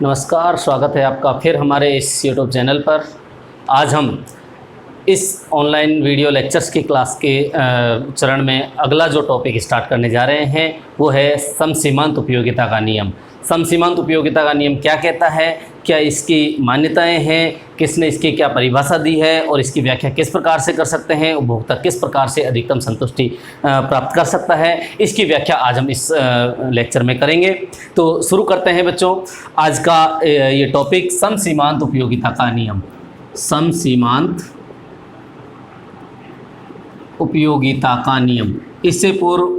नमस्कार, स्वागत है आपका फिर हमारे इस YouTube चैनल पर। आज हम इस ऑनलाइन वीडियो लेक्चर्स की क्लास के चरण में अगला जो टॉपिक स्टार्ट करने जा रहे हैं वो है समसीमांत उपयोगिता का नियम। समसीमांत उपयोगिता का नियम क्या कहता है, क्या इसकी मान्यताएं हैं, किसने इसकी क्या परिभाषा दी है और इसकी व्याख्या किस प्रकार से कर सकते हैं, उपभोक्ता किस प्रकार से अधिकतम संतुष्टि प्राप्त कर सकता है, इसकी व्याख्या आज हम इस लेक्चर में करेंगे। तो शुरू करते हैं बच्चों आज का ये टॉपिक, समसीमांत उपयोगिता का नियम। समसीमांत उपयोगिता का नियम। इससे पूर्व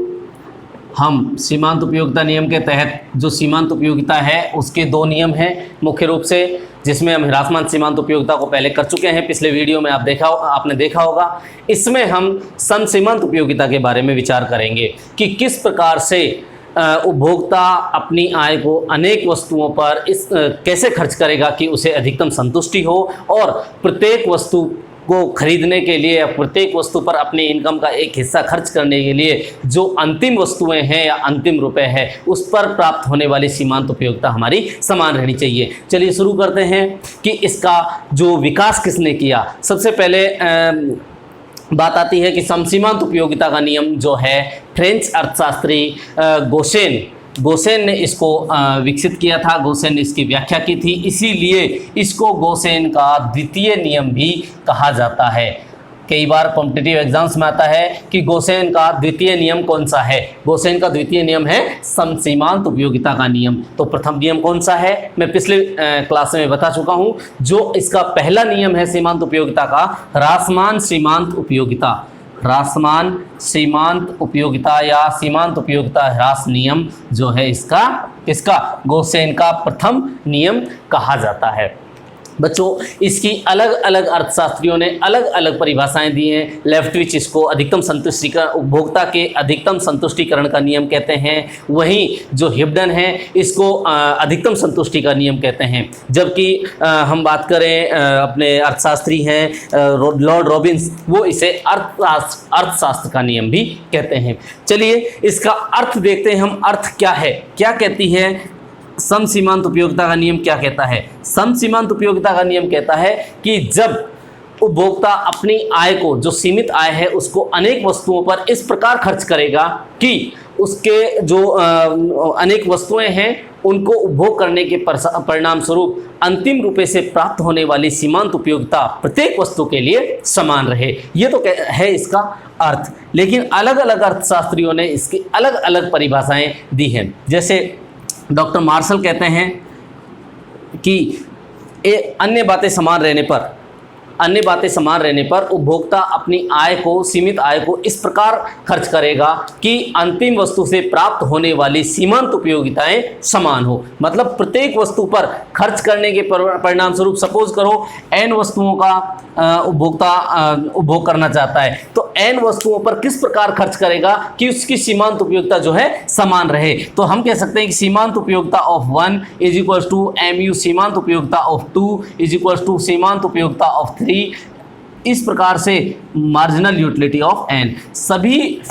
हम सीमांत उपयोगिता नियम के तहत जो सीमांत उपयोगिता है उसके दो नियम हैं मुख्य रूप से, जिसमें हम ह्रासमान सीमांत उपयोगिता को पहले कर चुके हैं, पिछले वीडियो में आपने देखा होगा। इसमें हम समसीमांत उपयोगिता के बारे में विचार करेंगे कि किस प्रकार से उपभोक्ता अपनी आय को अनेक वस्तुओं पर कैसे खर्च करेगा कि उसे अधिकतम संतुष्टि हो, और प्रत्येक वस्तु को खरीदने के लिए या प्रत्येक वस्तु पर अपनी इनकम का एक हिस्सा खर्च करने के लिए जो अंतिम वस्तुएं हैं या अंतिम रुपए है उस पर प्राप्त होने वाली सीमांत उपयोगिता हमारी समान रहनी चाहिए। चलिए शुरू करते हैं कि इसका जो विकास किसने किया। सबसे पहले बात आती है कि समसीमांत उपयोगिता का नियम जो है फ्रेंच अर्थशास्त्री गोसेन ने इसको विकसित किया था। गोसेन ने इसकी व्याख्या की थी, इसीलिए इसको गोसेन का द्वितीय नियम भी कहा जाता है। कई बार कॉम्पिटिटिव एग्जाम्स में आता है कि गोसेन का द्वितीय नियम कौन सा है। गोसेन का द्वितीय नियम है समसीमांत उपयोगिता का नियम। तो प्रथम नियम कौन सा है, मैं पिछले क्लास में बता चुका हूँ। जो इसका पहला नियम है सीमांत उपयोगिता का, ह्रासमान सीमांत उपयोगिता, ह्रासमान सीमांत उपयोगिता या सीमांत उपयोगिता ह्रास नियम जो है इसका गोसेन का प्रथम नियम कहा जाता है। बच्चों इसकी अलग अलग अर्थशास्त्रियों ने अलग अलग परिभाषाएं दी हैं। लेफ्टविच इसको अधिकतम संतुष्टिकरण, उपभोक्ता के अधिकतम संतुष्टिकरण का नियम कहते हैं। वहीं जो हिब्डन है इसको अधिकतम संतुष्टि का नियम कहते हैं। जबकि हम बात करें अपने अर्थशास्त्री हैं लॉर्ड रॉबिन्स, वो इसे अर्थशास्त्र का नियम भी कहते हैं। चलिए इसका अर्थ देखते हैं हम, अर्थ क्या है, क्या कहती है समसीमांत उपयोगिता का नियम क्या कहता है। समसीमांत उपयोगिता का नियम कहता है कि जब उपभोक्ता अपनी आय को, जो सीमित आय है, उसको अनेक वस्तुओं पर इस प्रकार खर्च करेगा कि उसके जो अनेक वस्तुएं हैं उनको उपभोग करने के परिणाम स्वरूप अंतिम रूपे से प्राप्त होने वाली सीमांत उपयोगिता प्रत्येक वस्तु के लिए समान रहे। ये तो है इसका अर्थ। लेकिन अलग अलग अर्थशास्त्रियों ने इसकी अलग अलग परिभाषाएं दी हैं। जैसे डॉक्टर मार्शल कहते हैं कि अन्य बातें समान रहने पर उपभोक्ता अपनी आय को, सीमित आय को इस प्रकार खर्च करेगा कि अंतिम वस्तु से प्राप्त होने वाली सीमांत उपयोगिताएं समान हो। मतलब प्रत्येक वस्तु पर खर्च करने के परिणाम स्वरूप, सपोज करो n वस्तुओं का उपभोक्ता उपभोग करना चाहता है, तो n वस्तुओं पर किस प्रकार खर्च करेगा कि उसकी सीमांत उपयोगिता जो है समान रहे। तो हम कह सकते हैं कि सीमांत उपयोगिता of 1 is equal to mu सीमांत उपयोगिता ऑफ 2 इज इक्वल टू सीमांत उपयोगिता ऑफ 3। इस प्रकार से मार्जिनल यूटिलिटी ऑफ n, सभी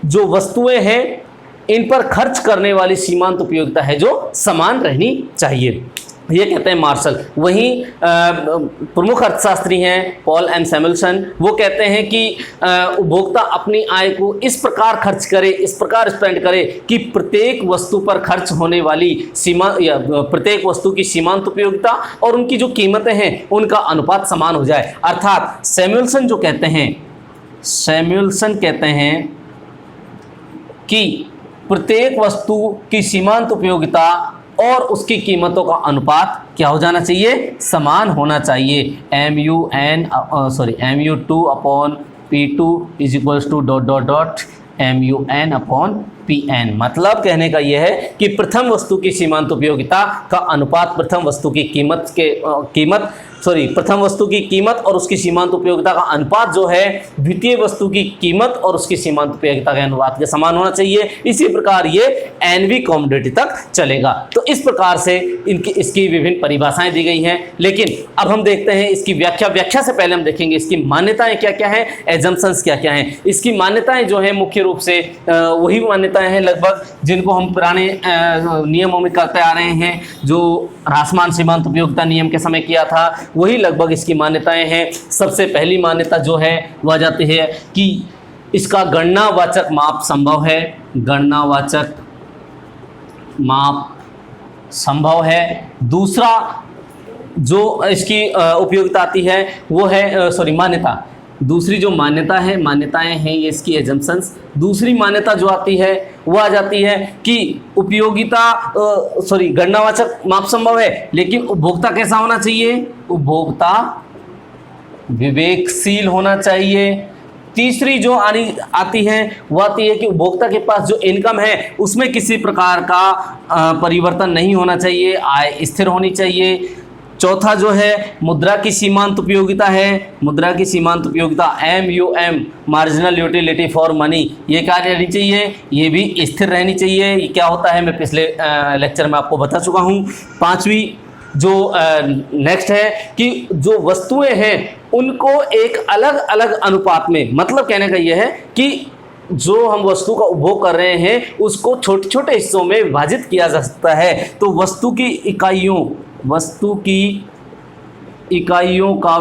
जो वस्तुएं हैं इन पर खर्च करने वाली सीमांत उपयोगिता है जो समान रहनी चाहिए, ये कहते हैं मार्शल। वहीं प्रमुख अर्थशास्त्री हैं पॉल एम सैमुअल्सन, वो कहते हैं कि उपभोक्ता अपनी आय को इस प्रकार खर्च करे, इस प्रकार स्पेंड करे कि प्रत्येक वस्तु पर खर्च होने वाली सीमा या प्रत्येक वस्तु की सीमांत उपयोगिता और उनकी जो कीमतें हैं उनका अनुपात समान हो जाए। अर्थात सैमुअल्सन कहते हैं कि प्रत्येक वस्तु की सीमांत उपयोगिता और उसकी कीमतों का अनुपात क्या हो जाना चाहिए, समान होना चाहिए। mu2 upon P2 is equals to MUN upon PN। मतलब कहने का यह है कि प्रथम वस्तु की सीमांत उपयोगिता का अनुपात प्रथम वस्तु की कीमत प्रथम वस्तु की कीमत और उसकी सीमांत उपयोगिता का अनुपात जो है द्वितीय वस्तु की कीमत और उसकी सीमांत उपयोगिता के अनुपात के समान होना चाहिए। इसी प्रकार ये एनवी कमोडिटी तक चलेगा। तो इस प्रकार से इसकी विभिन्न परिभाषाएं दी गई हैं। लेकिन अब हम देखते हैं इसकी व्याख्या से पहले हम देखेंगे इसकी मान्यताएं क्या क्या हैं, एजम्पशंस क्या क्या हैं। इसकी मान्यताएं जो है मुख्य रूप से वही मान्यताएं हैं लगभग जिनको हम पुराने नियमों में करते आ रहे हैं, जो ह्रासमान सीमांत उपयोगिता नियम के समय किया था, वही लगभग इसकी मान्यताएं हैं। सबसे पहली मान्यता जो है वह जाती है कि इसका गणनावाचक माप संभव है, गणनावाचक माप संभव है। दूसरा जो इसकी उपयोगिता आती है वो है मान्यता, दूसरी जो मान्यताएं हैं ये इसकी एजम्पशंस। दूसरी मान्यता जो आती है वो आ जाती है कि गणनावाचक माप संभव है, लेकिन उपभोक्ता कैसा होना चाहिए, उपभोक्ता विवेकशील होना चाहिए। तीसरी जो आती है वो आती है कि उपभोक्ता के पास जो इनकम है उसमें किसी प्रकार का परिवर्तन नहीं होना चाहिए, आय स्थिर होनी चाहिए। चौथा जो है मुद्रा की सीमांत उपयोगिता है, मुद्रा की सीमांत उपयोगिता MUM marginal utility for money, ये क्या रहनी चाहिए, ये भी स्थिर रहनी चाहिए। ये क्या होता है मैं पिछले लेक्चर में आपको बता चुका हूँ। पांचवी जो नेक्स्ट है कि जो वस्तुएं हैं उनको एक अलग अलग अनुपात में, मतलब कहने का यह है कि जो हम वस्तु का उपभोग कर रहे हैं उसको छोटे छोटे हिस्सों में विभाजित किया जा सकता है। तो वस्तु की इकाइयों का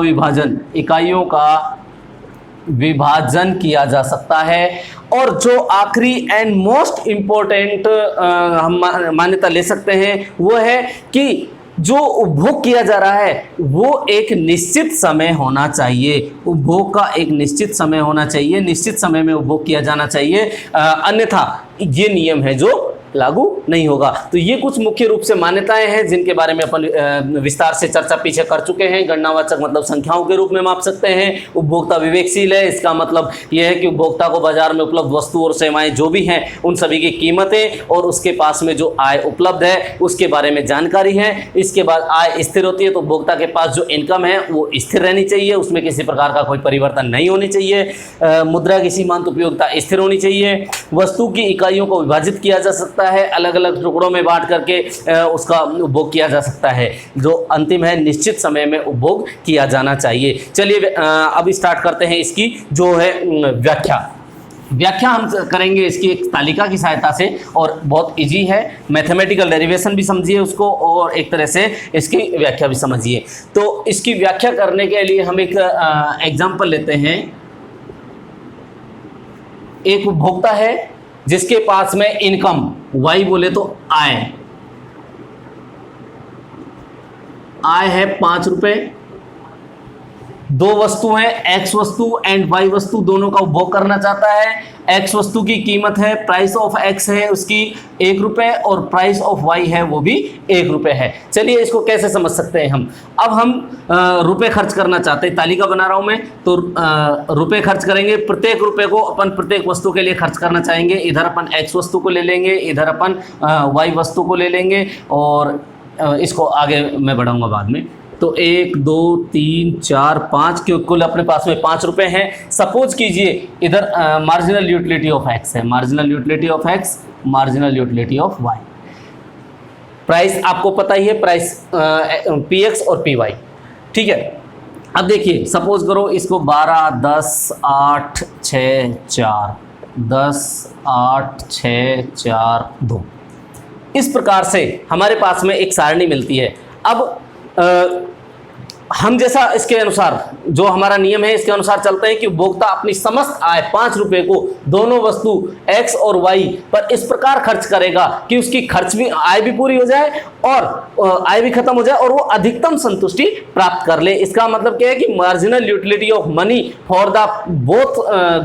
विभाजन किया जा सकता है। और जो आखिरी एंड मोस्ट इम्पोर्टेंट हम मान्यता ले सकते हैं वो है कि जो उपभोग किया जा रहा है वो एक निश्चित समय होना चाहिए, उपभोग का एक निश्चित समय होना चाहिए, निश्चित समय में उपभोग किया जाना चाहिए, अन्यथा ये नियम है जो लागू नहीं होगा। तो ये कुछ मुख्य रूप से मान्यताएं हैं जिनके बारे में अपन विस्तार से चर्चा पीछे कर चुके हैं। गणनावाचक मतलब संख्याओं के रूप में माप सकते हैं। उपभोक्ता विवेकशील है, इसका मतलब यह है कि उपभोक्ता को बाजार में उपलब्ध वस्तु और सेवाएं जो भी हैं उन सभी की कीमतें और उसके पास में जो आय उपलब्ध है उसके बारे में जानकारी है। इसके बाद आय स्थिर होती है, तो उपभोक्ता के पास जो इनकम है वो स्थिर रहनी चाहिए, उसमें किसी प्रकार का कोई परिवर्तन नहीं होनी चाहिए। मुद्रा की सीमांत उपयोगिता स्थिर होनी चाहिए। वस्तु की इकाइयों को विभाजित किया जा सकता है, अलग अलग टुकड़ों में बांट करके उसका उपभोग किया जा सकता है। जो अंतिम है निश्चित समय में उपभोग किया जाना चाहिए। चलिए अब स्टार्ट करते हैं इसकी जो है व्याख्या हम करेंगे इसकी एक तालिका की सहायता से, और बहुत इजी है। मैथमेटिकल डेरिवेशन भी समझिए उसको और एक तरह से इसकी व्याख्या भी समझिए। तो इसकी व्याख्या करने के लिए हम एक एग्जाम्पल लेते हैं। एक उपभोक्ता है जिसके पास में इनकम Y बोले तो आय है 5 रुपए। दो वस्तु हैं, X वस्तु एंड Y वस्तु, दोनों का उपभोग करना चाहता है। X वस्तु की कीमत है, प्राइस ऑफ X है उसकी 1 रुपये और प्राइस ऑफ Y है वो भी 1 रुपये है। चलिए इसको कैसे समझ सकते हैं हम। अब हम रुपए खर्च करना चाहते हैं, तालिका बना रहा हूं मैं, तो रुपए खर्च करेंगे। प्रत्येक रुपए को अपन प्रत्येक वस्तु के लिए खर्च करना चाहेंगे। इधर अपन X वस्तु को ले लेंगे, इधर अपन Y वस्तु को ले लेंगे, और इसको आगे मैं बढ़ाऊंगा बाद में। तो 1 2 3 4 5 के कुल अपने पास में 5 रुपए हैं। सपोज कीजिए इधर मार्जिनल यूटिलिटी ऑफ X है, marginal utility of X, marginal utility of Y। Price आपको पता ही है, प्राइस PX और PY, ठीक है। अब देखिए सपोज करो इसको 12 10 8 6 4 10 8 6 4 2 इस प्रकार से हमारे पास में एक सारणी मिलती है। अब हम जैसा इसके अनुसार जो हमारा नियम है इसके अनुसार चलते हैं कि उपभोक्ता अपनी समस्त आय 5 रुपए को दोनों वस्तु X और Y पर इस प्रकार खर्च करेगा कि उसकी खर्च भी, आय भी पूरी हो जाए और आय भी खत्म हो जाए और वो अधिकतम संतुष्टि प्राप्त कर ले। इसका मतलब क्या है कि marginal utility of money for the both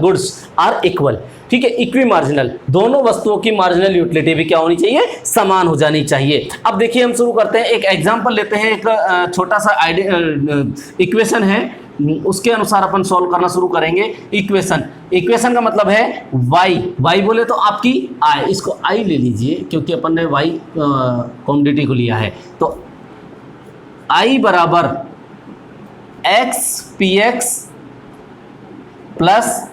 goods are equal, ठीक है, इक्वी मार्जिनल। दोनों वस्तुओं की मार्जिनल यूटिलिटी भी क्या होनी चाहिए, समान हो जानी चाहिए। अब देखिए हम शुरू करते हैं, एक एग्जांपल लेते हैं। एक छोटा सा इक्वेशन है, उसके अनुसार अपन सॉल्व करना शुरू करेंगे। इक्वेशन का मतलब है y बोले तो आपकी आय, इसको I ले लीजिए क्योंकि अपन ने y कमोडिटी को लिया है। तो I बराबर x p x plus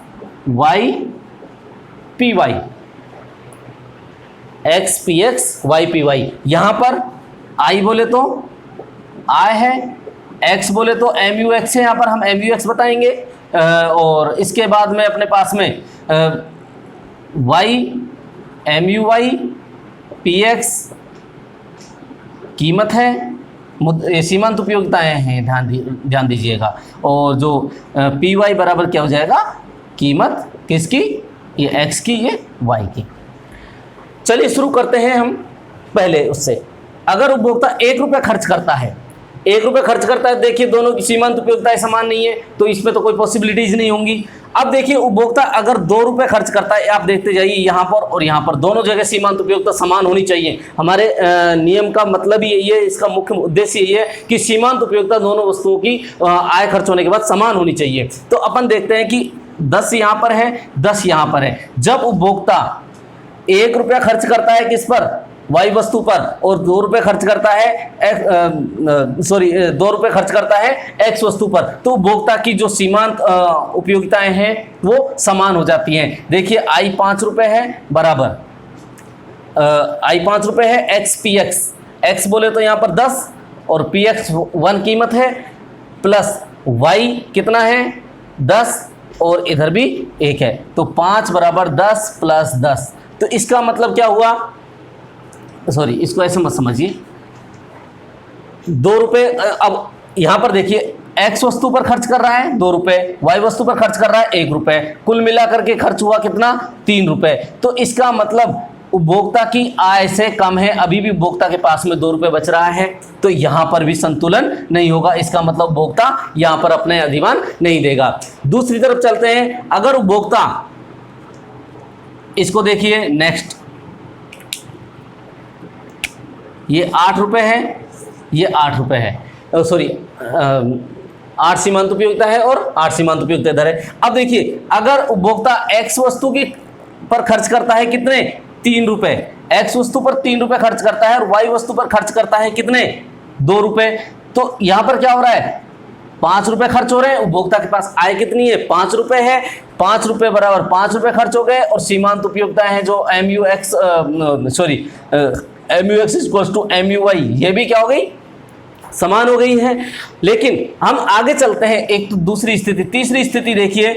y p y, x p x y p y. यहां पर आई बोले तो आई है, एक्स बोले तो एम यू एक्स है, यहां पर हम एम यू एक्स बताएंगे। और इसके बाद में अपने पास में y m u y p x कीमत है, सीमांत उपयोगिताएं हैं, ध्यान दीजिएगा। और जो पी वाई बराबर क्या हो जाएगा, कीमत किसकी, ये एक्स की, ये वाई की। चलिए शुरू करते हैं हम पहले उससे। अगर उपभोक्ता 1 रुपये खर्च करता है, 1 रुपये खर्च करता है, देखिए दोनों की सीमांत उपयोगिताएं समान नहीं है तो इसमें तो कोई पॉसिबिलिटीज नहीं होंगी। अब देखिए उपभोक्ता अगर 2 रुपये खर्च करता है, आप देखते जाइए यहाँ पर और यहाँ पर दोनों जगह सीमांत उपयोगिता समान होनी चाहिए। हमारे नियम का मतलब ही यही है, इसका मुख्य उद्देश्य यही है कि सीमांत उपयोगिता दोनों वस्तुओं की आय खर्च होने के बाद समान होनी चाहिए। तो अपन देखते हैं कि 10 यहाँ पर है, 10 यहाँ पर है। जब उपभोक्ता 1 रुपया खर्च करता है किस पर, वाई वस्तु पर, और 2 रुपये खर्च करता है 2 रुपये खर्च करता है एक्स वस्तु पर, तो उपभोक्ता की जो सीमांत उपयोगिताएं हैं वो समान हो जाती हैं। देखिए आई 5 रुपये है बराबर आई 5 रुपये है, एक्स पी एक्स, एक्स बोले तो यहाँ पर 10 और पी एक्स 1 कीमत है, प्लस वाई कितना है 10 और इधर भी 1 है, तो 5 बराबर 10 प्लस 10। तो इसका मतलब क्या हुआ, सॉरी इसको ऐसे मत समझिए, 2 रुपये। अब यहां पर देखिए एक्स वस्तु पर खर्च कर रहा है 2 रुपये, वाई वस्तु पर खर्च कर रहा है 1 रुपये, कुल मिलाकर के खर्च हुआ कितना 3 रुपये। तो इसका मतलब उपभोक्ता की आय से कम है, अभी भी उपभोक्ता के पास में 2 रुपये बच रहा है, तो यहां पर भी संतुलन नहीं होगा। इसका मतलब उपभोक्ता यहां पर अपने अधिमान नहीं देगा। दूसरी तरफ चलते हैं, अगर उपभोक्ता, इसको देखिए नेक्स्ट, ये 8 रुपये है, ये 8 रुपये है, सॉरी 8 सीमांत उपयोगिता है और 8 सीमांत उपयोगिता इधर है। अब देखिए अगर उपभोक्ता एक्स वस्तु की पर खर्च करता है कितने 3 रुपये, एक्स वस्तु पर 3 रुपये खर्च करता है और वाई वस्तु पर खर्च करता है कितने 2 रुपये, तो यहां पर क्या हो रहा है 5 रुपये खर्च हो रहे हैं। उपभोक्ता के पास आय कितनी है 5 रुपये है, 5 रुपये बराबर 5 रुपये खर्च हो गए, और सीमांत उपयोगिता है जो m u x sorry m u x equals to m u y, ये भी क्या हो गई समान हो गई है। लेकिन हम आगे चलते हैं, एक तो दूसरी स्थिति, तीसरी स्थिति देखिए,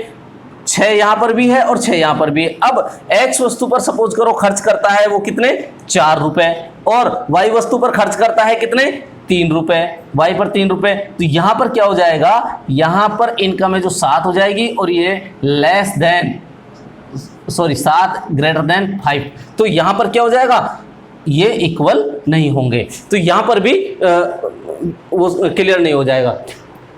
6 यहाँ पर भी है और 6 यहाँ पर भी है। अब एक्स वस्तु पर सपोज करो खर्च करता है वो कितने 4 रुपये, और वाई वस्तु पर खर्च करता है कितने 3 रुपये, वाई पर 3 रुपये, तो यहाँ पर क्या हो जाएगा, यहाँ पर इनकम है जो 7 हो जाएगी, और ये less than sorry 7 greater than 5, तो यहाँ पर क्या हो जाएगा, ये इक्वल नहीं होंगे, तो यहां पर भी वो क्लियर नहीं हो जाएगा।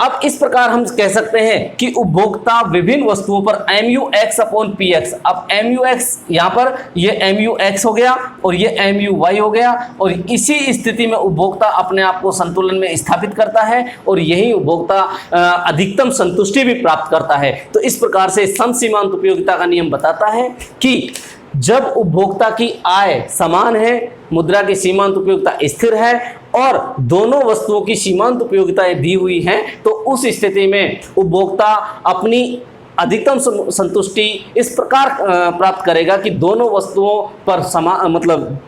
अब इस प्रकार हम कह सकते हैं कि उपभोक्ता विभिन्न वस्तुओं पर m u x upon p x, अब एम यू एक्स यहां पर ये एम यू एक्स हो गया और ये एम यू वाई हो गया, और इसी स्थिति में उपभोक्ता अपने आप को संतुलन में स्थापित करता है और यही उपभोक्ता अधिकतम संतुष्टि भी प्राप्त करता है। तो इस प्रकार से सम सीमांत उपयोगिता का नियम बताता है कि जब उपभोक्ता की आय समान है, मुद्रा की सीमांत उपयोगिता स्थिर है और दोनों वस्तुओं की सीमांत उपयोगिताएं दी हुई हैं, तो उस स्थिति में उपभोक्ता अपनी अधिकतम संतुष्टि इस प्रकार प्राप्त करेगा कि दोनों वस्तुओं पर मतलब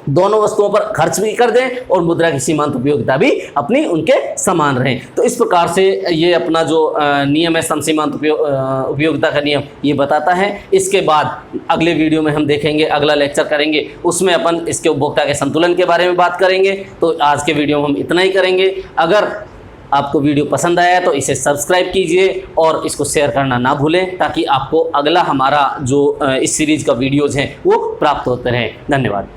दोनों वस्तुओं पर खर्च भी कर दें और मुद्रा की सीमांत उपयोगिता भी अपनी उनके समान रहें। तो इस प्रकार से ये अपना जो नियम है सम सीमांत उपयोगिता का नियम ये बताता है। इसके बाद अगले वीडियो में हम देखेंगे, अगला लेक्चर करेंगे, उसमें अपन इसके उपभोक्ता के संतुलन के बारे में बात करेंगे। तो आज के वीडियो में हम इतना ही करेंगे। अगर आपको वीडियो पसंद आया तो इसे सब्सक्राइब कीजिए और इसको शेयर करना ना भूलें, ताकि आपको अगला हमारा जो इस सीरीज़ का वीडियोज़ हैं वो प्राप्त होते रहें। धन्यवाद।